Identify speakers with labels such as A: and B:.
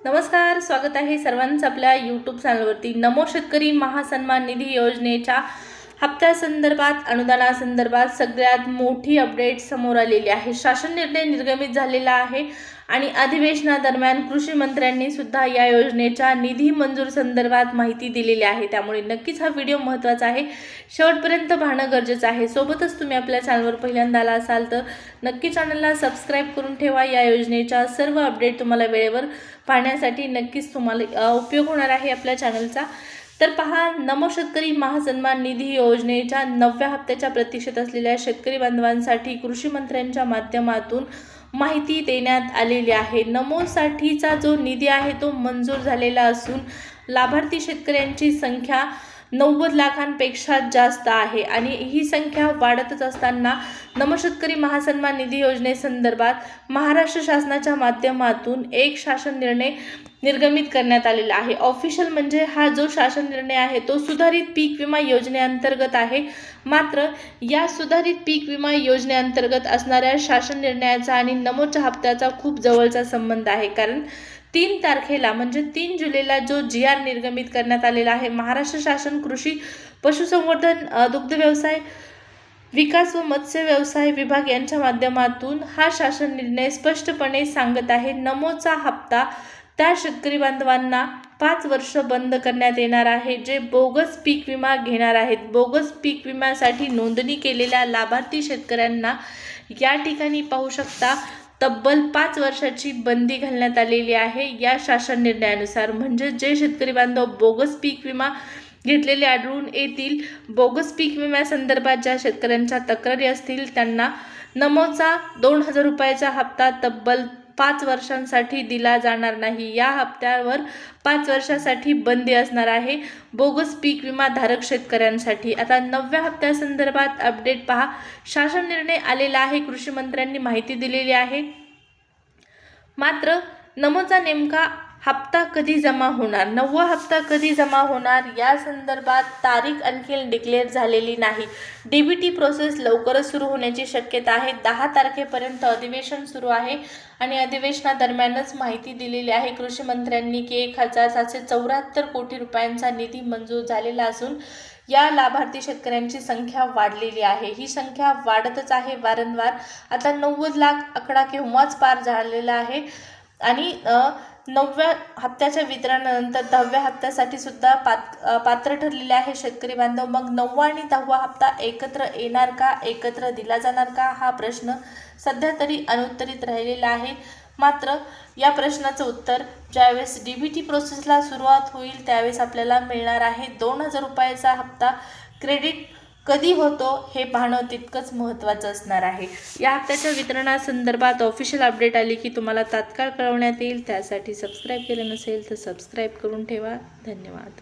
A: नमस्कार, स्वागत आहे सर्वांचं आपल्या यूट्यूब चॅनलवरती। नमो शेतकरी महासन्मान निधी योजनेच्या हप्त्यासंदर्भात अनुदानासंदर्भात सगळ्यात मोठी अपडेट समोर आलेली आहे। शासन निर्णय निर्गमित झालेला आहे आणि अधिवेशनादरम्यान कृषी मंत्र्यांनी सुद्धा या योजनेच्या निधी मंजूर संदर्भात माहिती दिलेली आहे। त्यामुळे नक्कीच हा व्हिडिओ महत्त्वाचा आहे, शेवटपर्यंत पाहणं गरजेचं आहे। सोबतच तुम्ही आपल्या चॅनलवर पहिल्यांदा आला असाल तर नक्की चॅनलला सबस्क्राइब करून ठेवा। या योजनेच्या सर्व अपडेट तुम्हाला वेळेवर पाहण्यासाठी नक्कीच तुम्हाला उपयोग होणार आहे आपल्या चॅनलचा। तर पहा, नमो शेतकरी महासन्मान निधी योजनेच्या 9व्या हप्त्याच्या प्रतीक्षेत असलेल्या शेतकरी बांधवांसाठी कृषी मंत्र्यांच्या माध्यमातून माहिती देण्यात आलेली आहे। नमोसाठीचा जो निधी आहे तो मंजूर झालेला असून लाभार्थी शेतकऱ्यांची संख्या 90 लाखांपेक्षा जास्त आहे आणि ही संख्या वाढतच असताना नमो शेतकरी महासन्मान निधी योजनेसंदर्भात महाराष्ट्र शासनाच्या माध्यमातून एक शासन निर्णय निर्गमित करण्यात आलेला आहे। ऑफिशियल म्हणजे हा जो शासन निर्णय आहे तो सुधारित पीक विमा योजनेअंतर्गत आहे। मात्र या सुधारित पीक विमा योजनेअंतर्गत असणाऱ्या शासन निर्णयाचा आणि नमोच्या हप्त्याचा खूप जवळचा संबंध आहे। कारण 3 तारखेला म्हणजे 3 जुलैला जो GR निर्गमित करण्यात आलेला आहे, महाराष्ट्र शासन कृषी पशुसंवर्धन दुग्ध व्यवसाय विकास व मत्स्य व्यवसाय विभाग यांच्या माध्यमातून हा शासन निर्णय स्पष्टपणे सांगत आहे, नमोचा हप्ता त्या शेतकरी बांधवांना 5 वर्ष बंद करण्यात येणार आहे जे बोगस पीक विमा घेणार आहेत। बोगस पीक विम्यासाठी नोंदणी केलेल्या लाभार्थी शेतकऱ्यांना या ठिकाणी पाहू शकता तब्बल 5 वर्षाची बंदी घालण्यात आलेली आहे या शासन निर्णयानुसार। म्हणजे जे शेतकरी बांधव बोगस पीक विमा घेतलेले आढळून येतील, बोगस पीक विम्यासंदर्भात ज्या शेतकऱ्यांच्या तक्रारी असतील त्यांना नमोचा 2000 रुपयाचा हप्ता तब्बल 5 वर्षांसाठी दिला जाणार नाही। या हप्त्यावर 5 वर्षासाठी बंदी असणार आहे बोगस पीक विमा धारक शेतकऱ्यांसाठी। आता 9व्या हप्त्यासंदर्भात अपडेट पहा, शासन निर्णय आलेला आहे, कृषी मंत्र्यांनी माहिती दिलेली आहे। मात्र नमोचा नेमका हप्ता कधी जमा होणार, 9वा हप्ता कधी जमा होणार या संदर्भात तारीख आणखी डिक्लेअर झालेली नाही। DBT प्रोसेस लवकरच सुरू होण्याची शक्यता आहे। 10 तारखेपर्यंत अधिवेशन सुरू आहे आणि अधिवेशनादरम्यानच माहिती दिलेली आहे कृषी मंत्र्यांनी की 1774 कोटी रुपयांचा निधी मंजूर झालेला असून या लाभार्थी शेतकऱ्यांची संख्या वाढलेली आहे। ही संख्या वाढतच आहे वारंवार। आता 90 लाख आकडा केव्हाच पार झालेला आहे आणि 9व्या हप्त्याच्या वितरणानंतर 10व्या हप्त्यासाठी सुद्धा पात्र ठरलेले आहे शेतकरी बांधव। मग 9वा आणि 10वा हप्ता एकत्र येणार का, एकत्र दिला जाणार का, हा प्रश्न सध्या तरी अनुत्तरित राहिलेला आहे। मात्र या प्रश्नाचं उत्तर ज्यावेळेस DBT प्रोसेसला सुरुवात होईल त्यावेळेस आपल्याला मिळणार आहे। 2000 रुपयाचा हप्ता क्रेडिट कधी होतो हे पाहणं तितकंच महत्त्वाचं असणार आहे। या हप्त्याच्या वितरणासंदर्भात ऑफिशियल अपडेट आली की तुम्हाला तात्काळ कळवण्यात येईल। त्यासाठी सबस्क्राईब केलं नसेल तर सबस्क्राईब करून ठेवा। धन्यवाद।